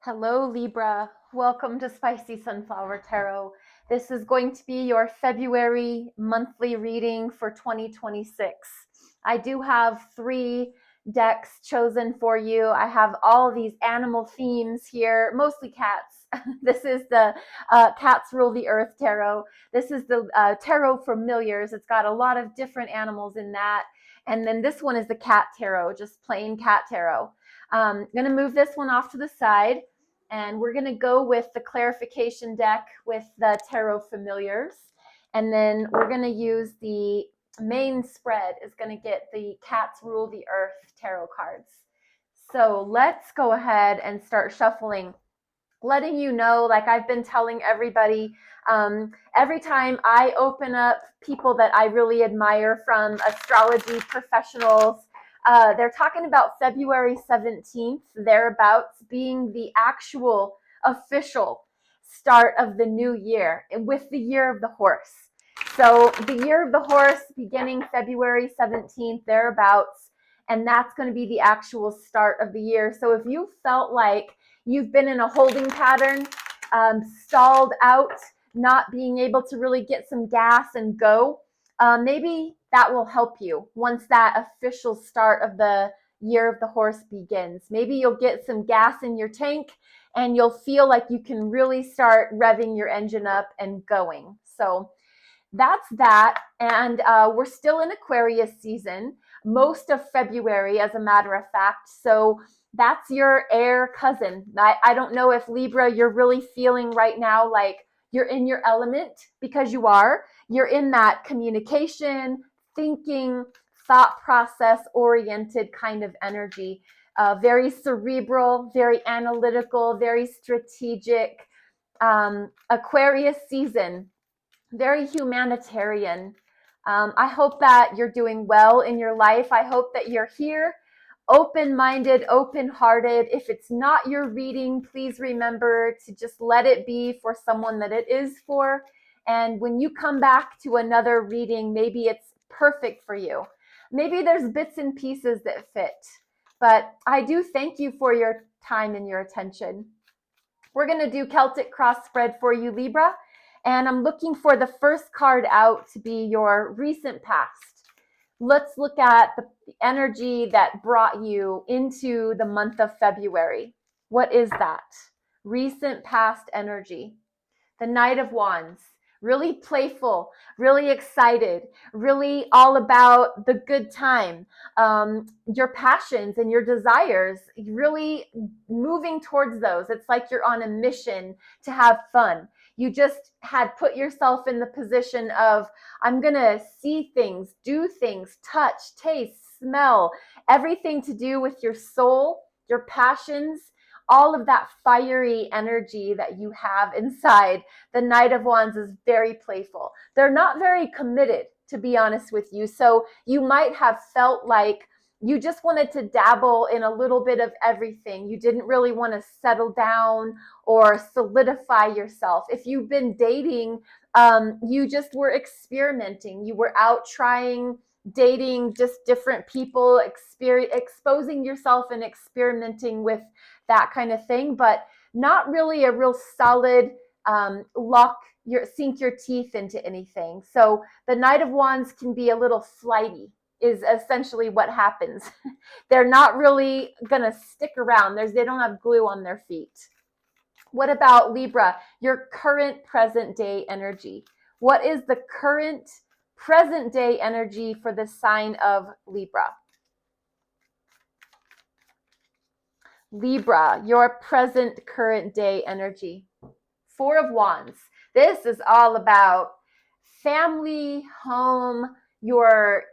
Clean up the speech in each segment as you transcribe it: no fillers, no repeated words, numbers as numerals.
Hello, Libra. Welcome to Spicy Sunflower Tarot. This is going to be your February monthly reading for 2026. I do have 3 decks chosen for you. I have all these animal themes here, mostly cats. This is the Cats Rule the Earth Tarot. This is the Tarot Familiars. It's got a lot of different animals in that. And then this one is the Cat Tarot, just plain Cat Tarot. I'm going to move this one off to the side. And we're going to go with the clarification deck with the Tarot Familiars. And then we're going to use the main spread is going to get the Cats Rule the Earth tarot cards. So let's go ahead and start shuffling, letting you know, like I've been telling everybody, every time I open up people that I really admire from astrology professionals, they're talking about February 17th, thereabouts, being the actual official start of the new year with the year of the horse. So the year of the horse beginning February 17th, thereabouts, and that's going to be the actual start of the year. So if you felt like you've been in a holding pattern, stalled out, not being able to really get some gas and go, maybe that will help you once that official start of the year of the horse begins. Maybe you'll get some gas in your tank and you'll feel like you can really start revving your engine up and going. So that's that. And we're still in Aquarius season, most of February, as a matter of fact. So that's your air cousin. I don't know if Libra, you're really feeling right now like you're in your element, because you are. You're in that communication, thinking, thought process oriented kind of energy. Very cerebral, very analytical, very strategic. Aquarius season, very humanitarian. I hope that you're doing well in your life. I hope that you're here, open-minded, open-hearted. If it's not your reading, please remember to just let it be for someone that it is for. And when you come back to another reading, maybe it's perfect for you. Maybe there's bits and pieces that fit. But I do thank you for your time and your attention. We're going to do Celtic cross spread for you, Libra. And I'm looking for the first card out to be your recent past. Let's look at the energy that brought you into the month of February. What is that? Recent past energy. The Knight of Wands. Really playful, really excited, really all about the good time, your passions and your desires, really moving towards those. It's like you're on a mission to have fun. You just had put yourself in the position of, I'm going to see things, do things, touch, taste, smell, everything to do with your soul, your passions, all of that fiery energy that you have inside. The Knight of Wands is very playful. They're not very committed, to be honest with you. So you might have felt like you just wanted to dabble in a little bit of everything. You didn't really want to settle down or solidify yourself. If you've been dating, you just were experimenting. You were out trying, dating just different people, exposing yourself and experimenting with that kind of thing, but not really a real solid sink your teeth into anything. So the Knight of Wands can be a little flighty, is essentially what happens. They're not really going to stick around. They don't have glue on their feet. What about Libra, your current present day energy? What is the current present day energy for the sign of Libra? Libra, your present current day energy. 4 of Wands. This is all about family, home, your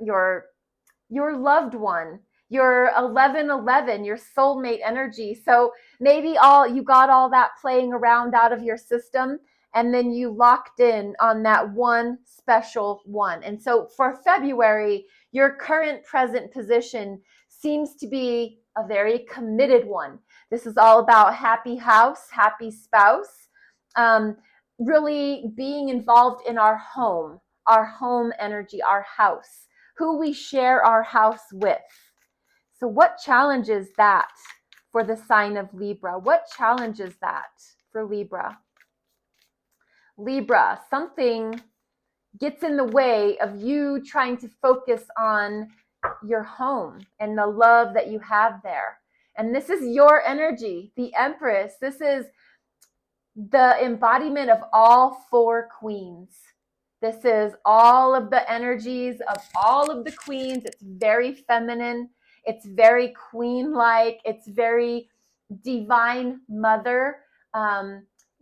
loved one, your 1111, your soulmate energy. So maybe you got all that playing around out of your system, and then you locked in on that one special one. And so for February, your current present position seems to be a very committed one. This is all about happy house, happy spouse, really being involved in our home energy, our house, who we share our house with. So what challenges that for the sign of Libra. What challenges that for Libra? Libra, something gets in the way of you trying to focus on your home and the love that you have there. And this is your energy, the Empress. This is the embodiment of all four queens. This is all of the energies of all of the queens. It's very feminine. It's very queen-like. It's very divine mother,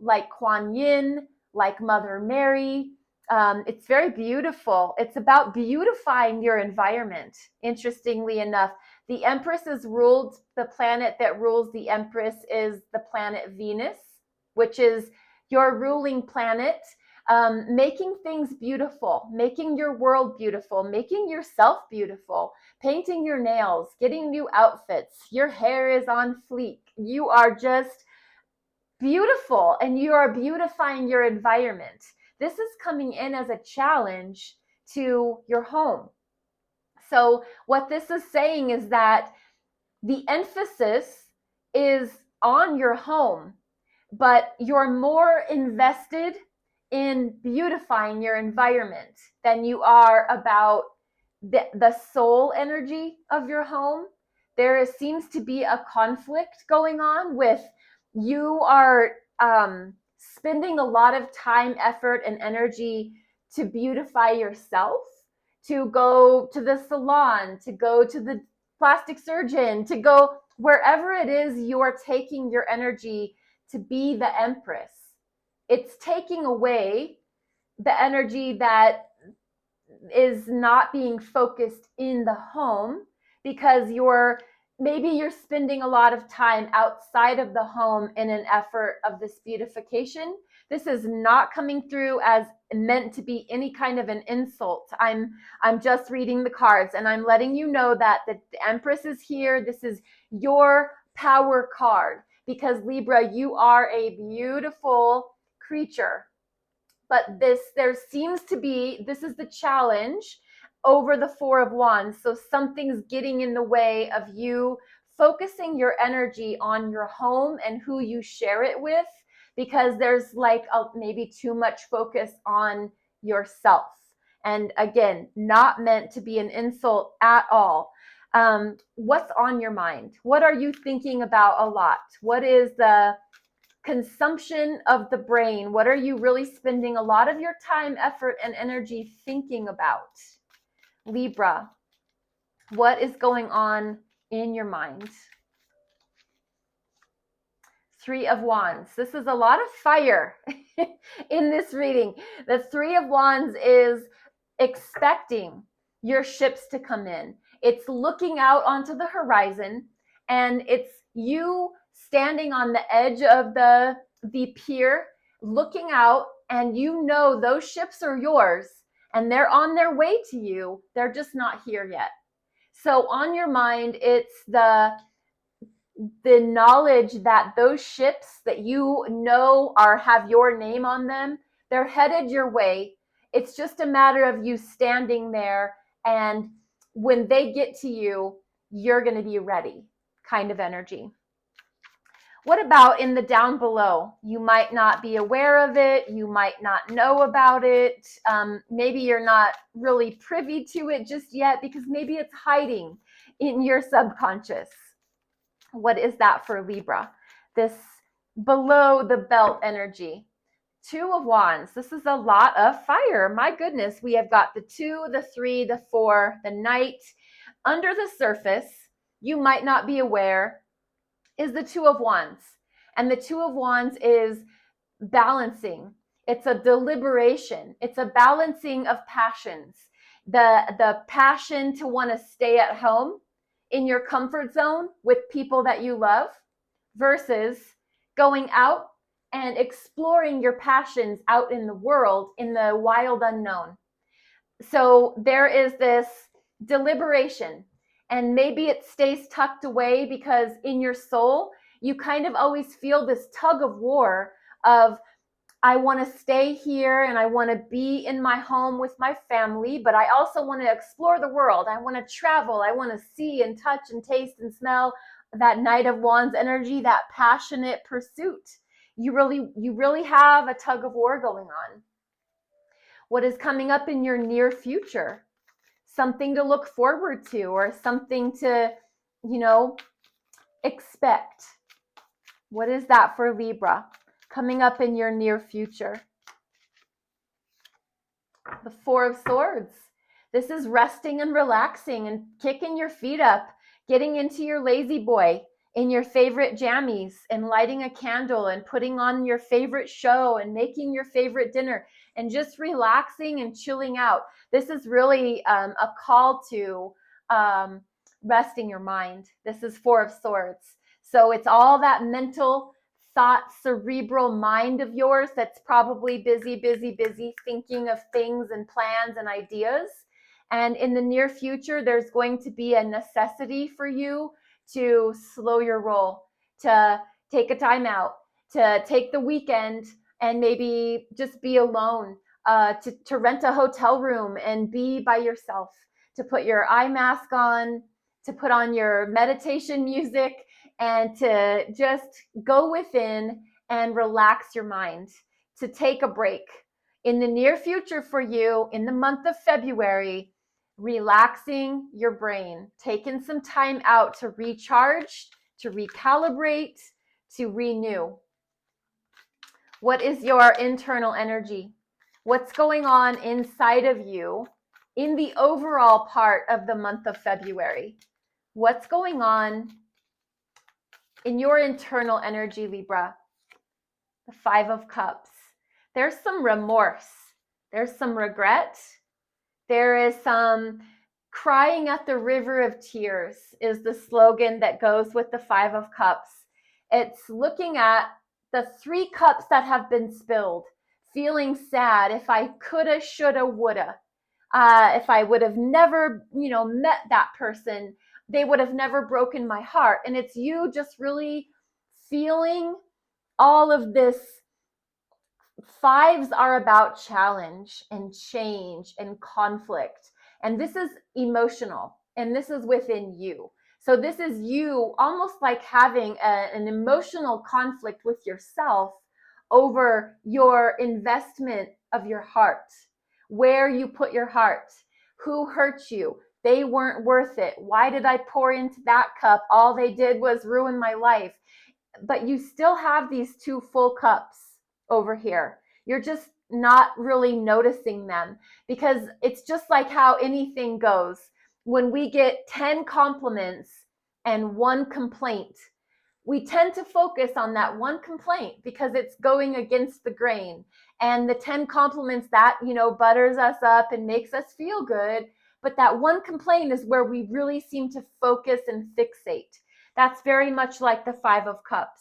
like Kuan Yin, like Mother Mary. It's very beautiful. It's about beautifying your environment. Interestingly enough, the Empress is ruled, the planet that rules the Empress is the planet Venus, which is your ruling planet, making things beautiful, making your world beautiful, making yourself beautiful, painting your nails, getting new outfits. Your hair is on fleek. You are just beautiful and you are beautifying your environment. This is coming in as a challenge to your home. So what this is saying is that the emphasis is on your home, but you're more invested in beautifying your environment than you are about the soul energy of your home. There seems to be a conflict going on with you are spending a lot of time, effort, and energy to beautify yourself, to go to the salon, to go to the plastic surgeon, to go wherever it is you are taking your energy to be the Empress. It's taking away the energy that is not being focused in the home because maybe you're spending a lot of time outside of the home in an effort of this beautification. This is not coming through as meant to be any kind of an insult. I'm just reading the cards and I'm letting you know that the Empress is here. This is your power card because Libra, you are a beautiful creature. But there seems to be, this is the challenge over the Four of Wands. So something's getting in the way of you focusing your energy on your home and who you share it with, because there's like maybe too much focus on yourself. And again, not meant to be an insult at all. What's on your mind? What are you thinking about a lot? What is the consumption of the brain? What are you really spending a lot of your time, effort, and energy thinking about? Libra, what is going on in your mind? Three of Wands. This is a lot of fire in this reading. The Three of Wands is expecting your ships to come in. It's looking out onto the horizon and it's you standing on the edge of the pier, looking out, and you know those ships are yours and they're on their way to you. They're just not here yet. So on your mind, it's the knowledge that those ships that you know have your name on them, they're headed your way. It's just a matter of you standing there, and when they get to you, you're going to be ready, kind of energy. What about in the down below? You might not be aware of it. You might not know about it. Maybe you're not really privy to it just yet because maybe it's hiding in your subconscious. What is that for Libra? This below the belt energy. Two of Wands. This is a lot of fire. My goodness. We have got the 2, the 3, the 4, the Knight. Under the surface, you might not be aware, is the Two of Wands. And the Two of Wands is balancing. It's a deliberation. It's a balancing of passions. The passion to want to stay at home in your comfort zone with people that you love versus going out and exploring your passions out in the world, in the wild unknown. So there is this deliberation, and maybe it stays tucked away because in your soul, you kind of always feel this tug of war of, I want to stay here and I want to be in my home with my family, but I also want to explore the world. I want to travel. I want to see and touch and taste and smell that Knight of Wands energy, that passionate pursuit. You really have a tug of war going on. What is coming up in your near future? Something to look forward to, or something to, expect. What is that for Libra coming up in your near future? The Four of Swords. This is resting and relaxing and kicking your feet up, getting into your lazy boy in your favorite jammies and lighting a candle and putting on your favorite show and making your favorite dinner and just relaxing and chilling out. This is really a call to resting your mind. This is Four of Swords. So it's all that mental thought, cerebral mind of yours that's probably busy thinking of things and plans and ideas. And in the near future, there's going to be a necessity for you to slow your roll, to take a time out, to take the weekend and maybe just be alone, to rent a hotel room and be by yourself, to put your eye mask on, to put on your meditation music, and to just go within and relax your mind, to take a break. In the near future for you, in the month of February, relaxing your brain, taking some time out to recharge, to recalibrate, to renew. What is your internal energy? What's going on inside of you in the overall part of the month of February? What's going on in your internal energy, Libra? The Five of Cups. There's some remorse. There's some regret. There is some crying at the river of tears is the slogan that goes with the Five of Cups. It's looking at the 3 cups that have been spilled, feeling sad. If I coulda, shoulda, woulda. If I would have never, met that person, they would have never broken my heart. And it's you just really feeling all of this. Fives are about challenge and change and conflict. And this is emotional, and this is within you. So this is you almost like having an emotional conflict with yourself over your investment of your heart, where you put your heart, who hurt you. They weren't worth it. Why did I pour into that cup? All they did was ruin my life. But you still have these 2 full cups over here. You're just not really noticing them, because it's just like how anything goes. When we get 10 compliments and 1 complaint, we tend to focus on that 1 complaint because it's going against the grain. And the 10 compliments, that, butters us up and makes us feel good. But that 1 complaint is where we really seem to focus and fixate. That's very much like the Five of Cups.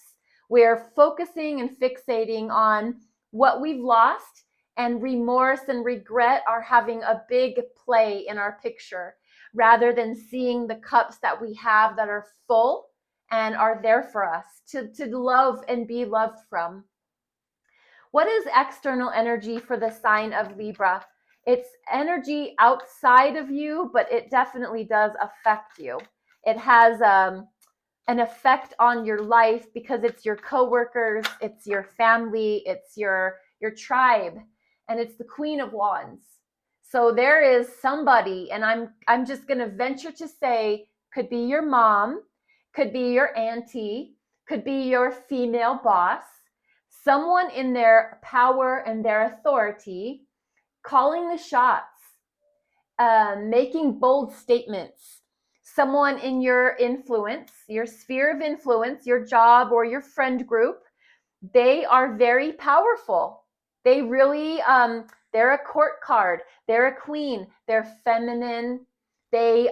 We're focusing and fixating on what we've lost, and remorse and regret are having a big play in our picture, rather than seeing the cups that we have that are full and are there for us to love and be loved from. What is external energy for the sign of Libra? It's energy outside of you, but it definitely does affect you. It has an effect on your life because it's your coworkers, it's your family, it's your tribe, and it's the Queen of Wands. So there is somebody, and I'm just going to venture to say, could be your mom, could be your auntie, could be your female boss, someone in their power and their authority, calling the shots, making bold statements. Someone in your influence, your sphere of influence, your job or your friend group, they are very powerful. They really, they're a court card. They're a queen. They're feminine. They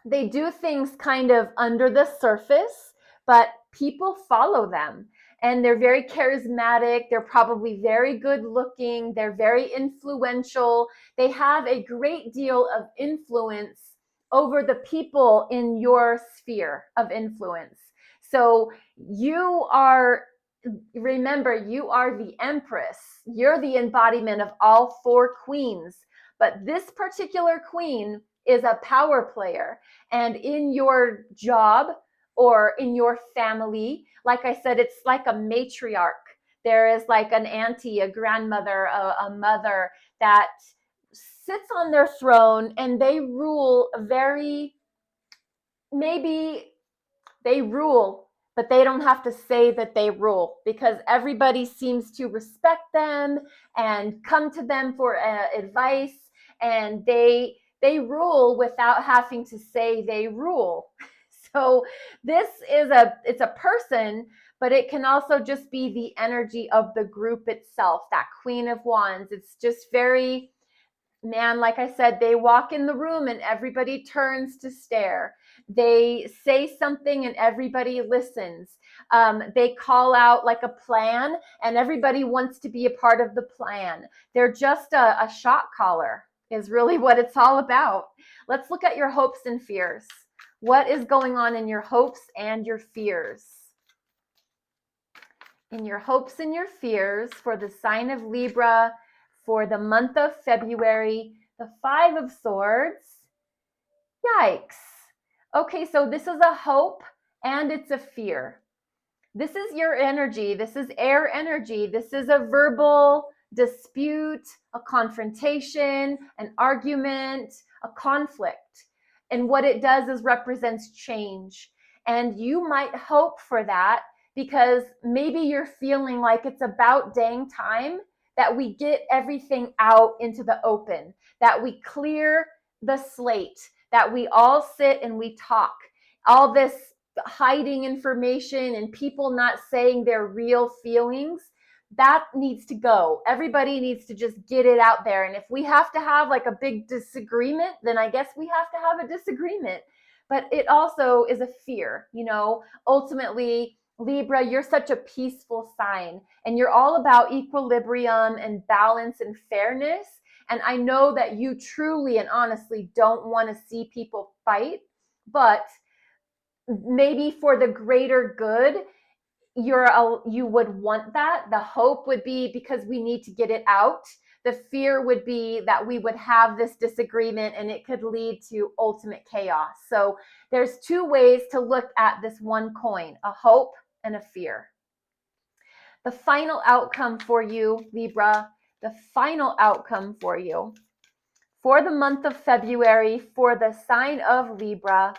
do things kind of under the surface, but people follow them. And they're very charismatic. They're probably very good looking. They're very influential. They have a great deal of influence over the people in your sphere of influence. So remember, you are the Empress. You're the embodiment of all 4 queens. But this particular queen is a power player. And in your job, or in your family. Like I said, it's like a matriarch. There is like an auntie, a grandmother, a mother that sits on their throne and they rule very, maybe they rule, but they don't have to say that they rule because everybody seems to respect them and come to them for advice, and they rule without having to say they rule. So this is it's a person, but it can also just be the energy of the group itself, that Queen of Wands. It's just very, man, like I said, they walk in the room and everybody turns to stare. They say something and everybody listens. They call out like a plan and everybody wants to be a part of the plan. They're just a shot caller, is really what it's all about. Let's look at your hopes and fears. What is going on in your hopes and your fears? In your hopes and your fears for the sign of Libra for the month of February, the Five of Swords. Yikes. Okay, so this is a hope and it's a fear. This is your energy. This is air energy. This is a verbal dispute, a confrontation, an argument, a conflict. And what it does is represents change. And you might hope for that because maybe you're feeling like it's about dang time that we get everything out into the open, that we clear the slate, that we all sit and we talk. All this hiding information and people not saying their real feelings, that needs to go. Everybody needs to just get it out there. And if we have to have like a big disagreement, then I guess we have to have a disagreement. But it also is a fear, you know. Ultimately, Libra, you're such a peaceful sign and you're all about equilibrium and balance and fairness. And I know that you truly and honestly don't want to see people fight, but maybe for the greater good, you would want that. The hope would be because we need to get it out. The fear would be that we would have this disagreement and it could lead to ultimate chaos. So there's two ways to look at this one coin, a hope and a fear. The final outcome for you, Libra, the final outcome for you for the month of February for the sign of Libra,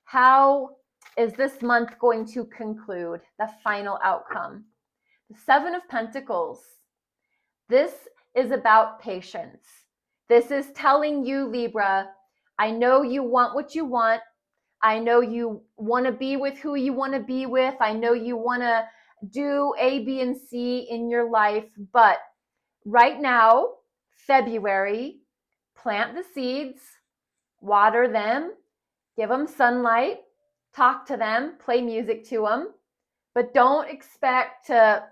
how is this month going to conclude? The final outcome. The Seven of Pentacles. This is about patience. This is telling you, Libra, I know you want what you want. I know you want to be with who you want to be with. I know you want to do A, B, and C in your life. But right now, February, plant the seeds, water them, give them sunlight, talk to them, play music to them, but don't expect to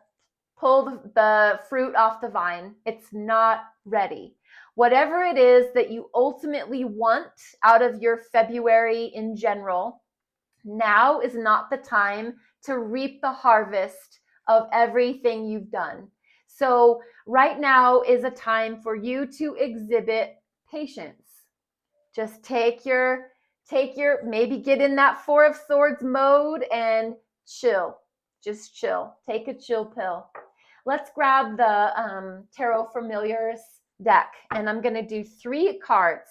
pull the fruit off the vine. It's not ready. Whatever it is that you ultimately want out of your February in general, now is not the time to reap the harvest of everything you've done. So right now is a time for you to exhibit patience. Just take your, maybe get in that Four of Swords mode and chill. Just chill. Take a chill pill. Let's grab the Tarot Familiars deck, and I'm going to do 3 cards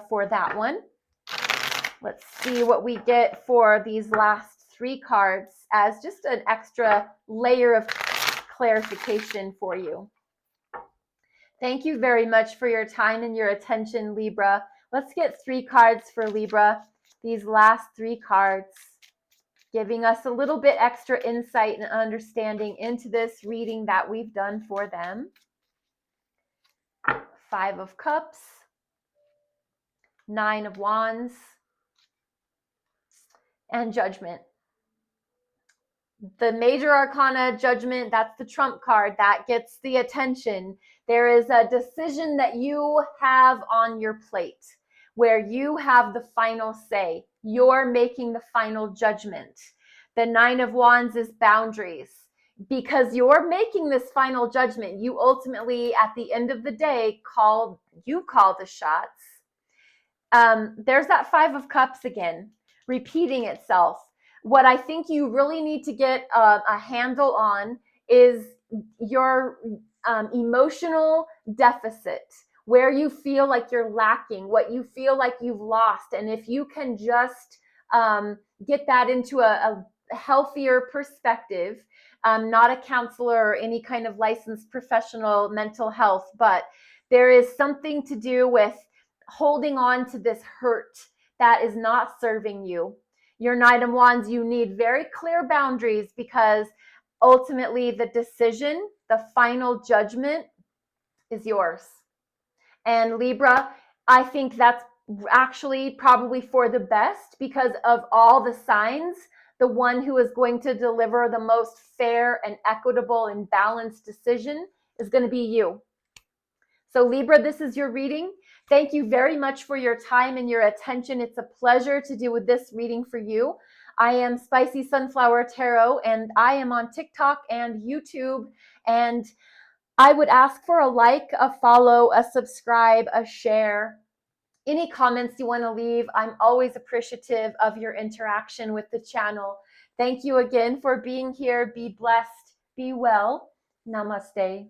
for that one. Let's see what we get for these last 3 cards as just an extra layer of clarification for you. Thank you very much for your time and your attention, Libra. Let's get 3 cards for Libra. These last 3 cards, giving us a little bit extra insight and understanding into this reading that we've done for them. 5 of Cups, 9 of Wands, and Judgment. The major arcana, Judgment, that's the trump card. That gets the attention. There is a decision that you have on your plate where you have the final say. You're making the final judgment. The 9 of Wands is boundaries. Because you're making this final judgment, you ultimately, at the end of the day, call the shots. There's that 5 of Cups again, repeating itself. What I think you really need to get a handle on is your emotional deficit, where you feel like you're lacking, what you feel like you've lost. And if you can just get that into a healthier perspective, not a counselor or any kind of licensed professional mental health, but there is something to do with holding on to this hurt that is not serving you. Your Knight of Wands, you need very clear boundaries, because ultimately the decision, the final judgment is yours. And Libra, I think that's actually probably for the best, because of all the signs, the one who is going to deliver the most fair and equitable and balanced decision is going to be you. So Libra, this is your reading. Thank you very much for your time and your attention. It's a pleasure to do this reading for you. I am Spicy Sunflower Tarot, and I am on TikTok and YouTube. And I would ask for a like, a follow, a subscribe, a share. Any comments you want to leave, I'm always appreciative of your interaction with the channel. Thank you again for being here. Be blessed. Be well. Namaste.